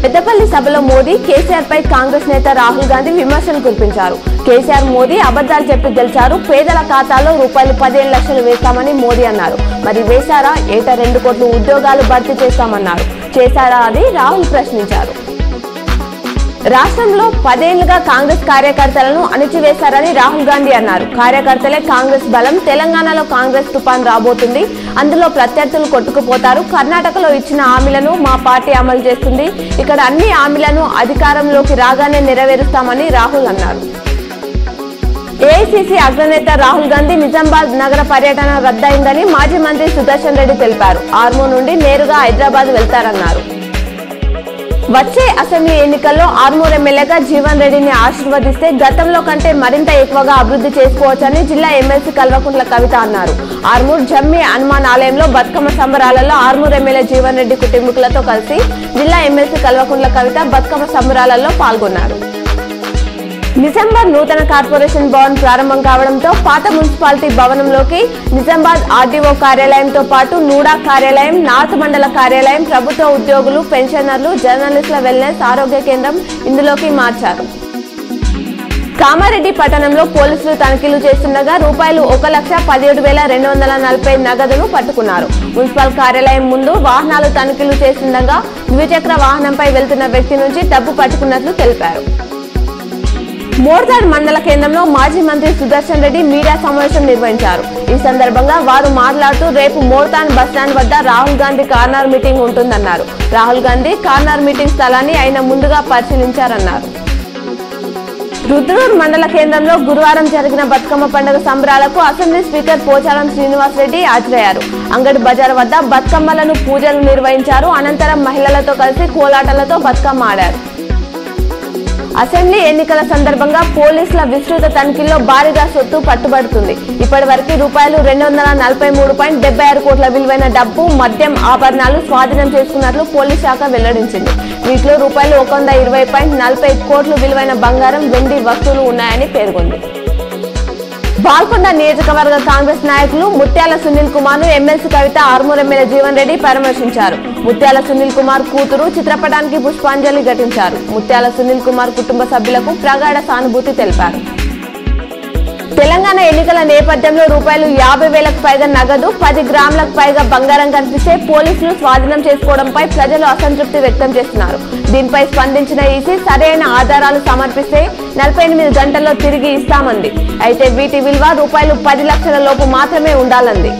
పెద్దపల్లి సభలో మోదీ కేసీఆర్ పై కాంగ్రెస్ నేత రాహుల్ గాంధీ విమర్శలు కురిపించారు. కేసీఆర్ మోదీ అబద్ధాలు చెప్పి గెలిచారు, పేదల ఖాతాలో రూపాయలు 15 లక్షలు వేస్తామని మోదీ అన్నారు. మరి వేశారా? ఏటా 2 కోట్ల ఉద్యోగాలు భర్తీ చేస్తామన్నారు. చేశారా అని రాహుల్ ప్రశ్నించారు. రాష్ట్రంలో 10 ఏళ్లుగా కాంగ్రెస్ కార్యకర్తలను అణిచివేశారని రాహుల్ గాంధీ అన్నారు. కార్యకర్తలే కాంగ్రెస్ బలం, తెలంగాణలో కాంగ్రెస్ తుఫాన్ రాబోతుంది, అందులో ప్రత్యర్థులు కొట్టుకుపోతారు. కర్ణాటకలో ఇచ్చిన హామీలను మా పార్టీ అమలు చేస్తుంది, ఇక్కడ అన్ని హామీలను అధికారంలోకి రాగానే నెరవేరుస్తామని రాహుల్ అన్నారు. ఏఐసీసీ అగ్రనేత రాహుల్ గాంధీ నిజామాబాద్ నగర పర్యటన రద్దయిందని మాజీ మంత్రి సుదర్శన్ రెడ్డి తెలిపారు. ఆర్మూర్ నుండి నేరుగా హైదరాబాద్ వెళ్తారన్నారు. వచ్చే అసెంబ్లీ ఎన్నికల్లో ఆర్మూర్ ఎమ్మెల్యేగా జీవన్ రెడ్డిని ఆశీర్వదిస్తే గతంలో కంటే మరింత ఎక్కువగా అభివృద్ధి చేసుకోవచ్చని జిల్లా ఎమ్మెల్సీ కల్వకుంట్ల కవిత అన్నారు. ఆర్మూర్ జమ్మి హనుమాన్ ఆలయంలో బతుకమ్మ సంబరాలలో ఆర్మూర్ ఎమ్మెల్యే జీవన్ రెడ్డి కుటుంబీకులతో కలిసి జిల్లా ఎమ్మెల్సీ కల్వకుంట్ల కవిత బతుకమ్మ సంబరాలలో పాల్గొన్నారు. నిజామాబాద్ నూతన కార్పొరేషన్ భవన్ ప్రారంభం కావడంతో పాత మున్సిపాలిటీ భవనంలోకి నిజామాబాద్ ఆర్డీఓ కార్యాలయంతో పాటు నూడా కార్యాలయం, నార్త్ మండల కార్యాలయం, ప్రభుత్వ ఉద్యోగులు, పెన్షనర్లు, జర్నలిస్టుల వెల్నెస్ ఆరోగ్య కేంద్రం ఇందులోకి మార్చారు. కామారెడ్డి పట్టణంలో పోలీసులు తనిఖీలు చేస్తుండగా రూపాయలు 1,17,240 నగదును పట్టుకున్నారు. మున్సిపల్ కార్యాలయం ముందు వాహనాలు తనిఖీలు చేస్తుండగా ద్విచక్ర వాహనంపై వెళ్తున్న వ్యక్తి నుంచి డబ్బు పట్టుకున్నట్లు తెలిపారు. మోర్తాడ్ మండల కేంద్రంలో మాజీ మంత్రి సుదర్శన్ రెడ్డి మీడియా సమావేశం నిర్వహించారు. ఈ సందర్భంగా వారు మాట్లాడుతూ రేపు మోర్తాడ్ బస్టాండ్ వద్ద రాహుల్ గాంధీ కార్నర్ మీటింగ్ ఉంటుందన్నారు. రాహుల్ గాంధీ కార్నర్ మీటింగ్ స్థలాన్ని ఆయన ముందుగా పరిశీలించారన్నారు. రుద్రూర్ మండల కేంద్రంలో గురువారం జరిగిన బతుకమ్మ పండుగ సంబరాలకు అసెంబ్లీ స్పీకర్ పోచారం శ్రీనివాస్ రెడ్డి హాజరయ్యారు. అంగడి బజార్ వద్ద బతుకమ్మలను పూజలు నిర్వహించారు. అనంతరం మహిళలతో కలిసి కోలాటలతో బతుకమ్మ ఆడారు. అసెంబ్లీ ఎన్నికల సందర్భంగా పోలీసుల విస్తృత తనిఖీల్లో భారీగా సొత్తు పట్టుబడుతుంది. ఇప్పటి వరకు రూపాయలు 243.76 కోట్ల విలువైన డబ్బు, మద్యం, ఆభరణాలు స్వాధీనం చేసుకున్నట్లు పోలీస్ శాఖ వెల్లడించింది. వీటిలో రూపాయలు 120.45 కోట్లు విలువైన బంగారం, వెండి వస్తువులు ఉన్నాయని పేర్కొంది. బాల్కొండ నియోజకవర్గ కాంగ్రెస్ నాయకులు ముత్యాల సునీల్ కుమార్ ను ఎమ్మెల్సీ కవిత, ఆర్మూర్ ఎమ్మెల్యే జీవన్ రెడ్డి పరామర్శించారు. ముత్యాల సునీల్ కుమార్ కూతురు చిత్రపటానికి పుష్పాంజలి ఘటించారు. ముత్యాల సునీల్ కుమార్ కుటుంబ సభ్యులకు ప్రగాఢ సానుభూతి తెలిపారు. తెలంగాణ ఎన్నికల నేపథ్యంలో రూపాయలు 50,000కు పైగా నగదు, 10 గ్రాములకు పైగా బంగారం కనిపిస్తే పోలీసులు స్వాధీనం చేసుకోవడంపై ప్రజలు అసంతృప్తి వ్యక్తం చేస్తున్నారు. దీనిపై స్పందించిన ఈసీ సరైన ఆధారాలు సమర్పిస్తే 48 గంటల్లో తిరిగి ఇస్తామంది. అయితే వీటి విలువ రూపాయలు 10 లక్షల లోపు మాత్రమే ఉండాలంది.